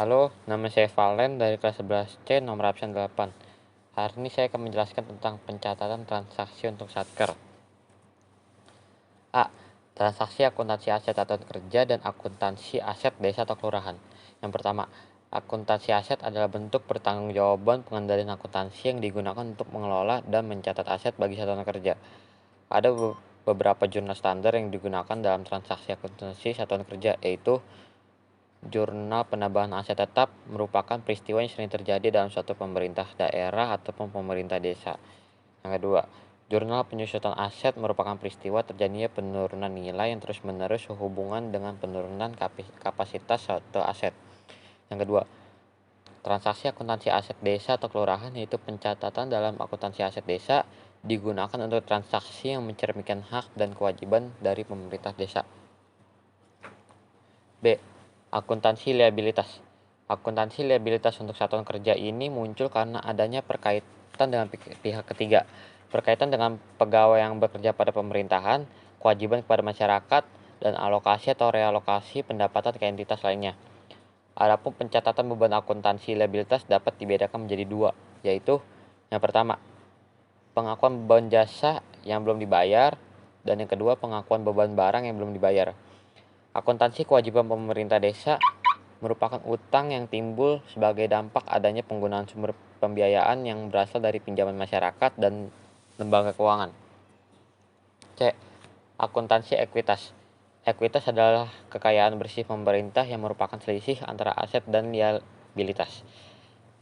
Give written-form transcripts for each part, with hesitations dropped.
Halo, nama saya Valen dari kelas 11C nomor absen 8. Hari ini saya akan menjelaskan tentang pencatatan transaksi untuk Satker. A. Transaksi akuntansi aset atau kerja dan akuntansi aset desa atau kelurahan. Yang pertama, akuntansi aset adalah bentuk pertanggungjawaban pengendalian akuntansi yang digunakan untuk mengelola dan mencatat aset bagi satuan kerja. Ada beberapa jurnal standar yang digunakan dalam transaksi akuntansi satuan kerja, yaitu Jurnal penambahan aset tetap merupakan peristiwa yang sering terjadi dalam suatu pemerintah daerah ataupun pemerintah desa. Yang kedua, jurnal penyusutan aset merupakan peristiwa terjadinya penurunan nilai yang terus-menerus sehubungan dengan penurunan kapasitas suatu aset. Yang kedua, transaksi akuntansi aset desa atau kelurahan, yaitu pencatatan dalam akuntansi aset desa digunakan untuk transaksi yang mencerminkan hak dan kewajiban dari pemerintah desa. B. Akuntansi liabilitas. Akuntansi liabilitas untuk satuan kerja ini muncul karena adanya perkaitan dengan pihak ketiga, berkaitan dengan pegawai yang bekerja pada pemerintahan, kewajiban kepada masyarakat, dan alokasi atau realokasi pendapatan ke entitas lainnya. Adapun pencatatan beban akuntansi liabilitas dapat dibedakan menjadi dua, yaitu yang pertama, pengakuan beban jasa yang belum dibayar, dan yang kedua, pengakuan beban barang yang belum dibayar. Akuntansi kewajiban pemerintah desa merupakan utang yang timbul sebagai dampak adanya penggunaan sumber pembiayaan yang berasal dari pinjaman masyarakat dan lembaga keuangan. C. Akuntansi ekuitas. Ekuitas adalah kekayaan bersih pemerintah yang merupakan selisih antara aset dan liabilitas.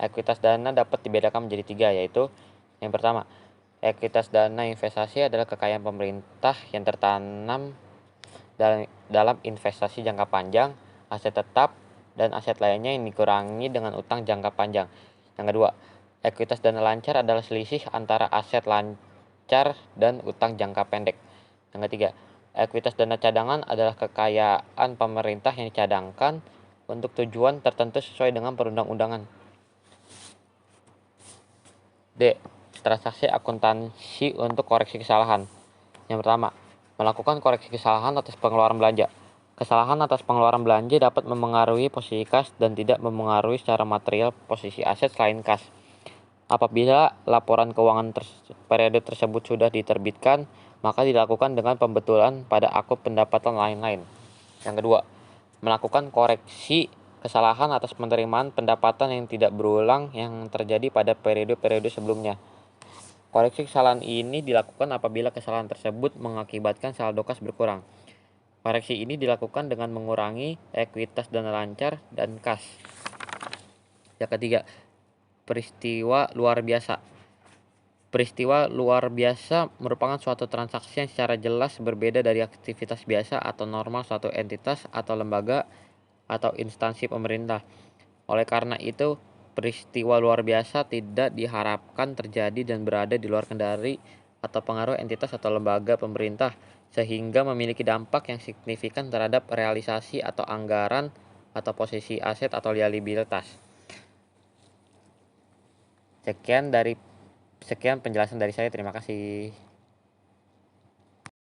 Ekuitas dana dapat dibedakan menjadi tiga, yaitu yang pertama, ekuitas dana investasi adalah kekayaan pemerintah yang tertanam dalam investasi jangka panjang, aset tetap, dan aset lainnya yang dikurangi dengan utang jangka panjang. Yang kedua, ekuitas dana lancar adalah selisih antara aset lancar dan utang jangka pendek. Yang ketiga, ekuitas dana cadangan adalah kekayaan pemerintah yang dicadangkan untuk tujuan tertentu sesuai dengan perundang-undangan. D. Transaksi akuntansi untuk koreksi kesalahan. Yang pertama, melakukan koreksi kesalahan atas pengeluaran belanja. Kesalahan atas pengeluaran belanja dapat memengaruhi posisi kas dan tidak memengaruhi secara material posisi aset selain kas. Apabila laporan keuangan periode tersebut sudah diterbitkan, maka dilakukan dengan pembetulan pada akun pendapatan lain-lain. Yang kedua, melakukan koreksi kesalahan atas penerimaan pendapatan yang tidak berulang yang terjadi pada periode-periode sebelumnya. Koreksi kesalahan ini dilakukan apabila kesalahan tersebut mengakibatkan saldo kas berkurang. Koreksi ini dilakukan dengan mengurangi ekuitas dana lancar dan kas. Yang ketiga, peristiwa luar biasa. Peristiwa luar biasa merupakan suatu transaksi yang secara jelas berbeda dari aktivitas biasa atau normal suatu entitas atau lembaga atau instansi pemerintah. Oleh karena itu, peristiwa luar biasa tidak diharapkan terjadi dan berada di luar kendali atau pengaruh entitas atau lembaga pemerintah, sehingga memiliki dampak yang signifikan terhadap realisasi atau anggaran atau posisi aset atau liabilitas. Sekian penjelasan dari saya. Terima kasih.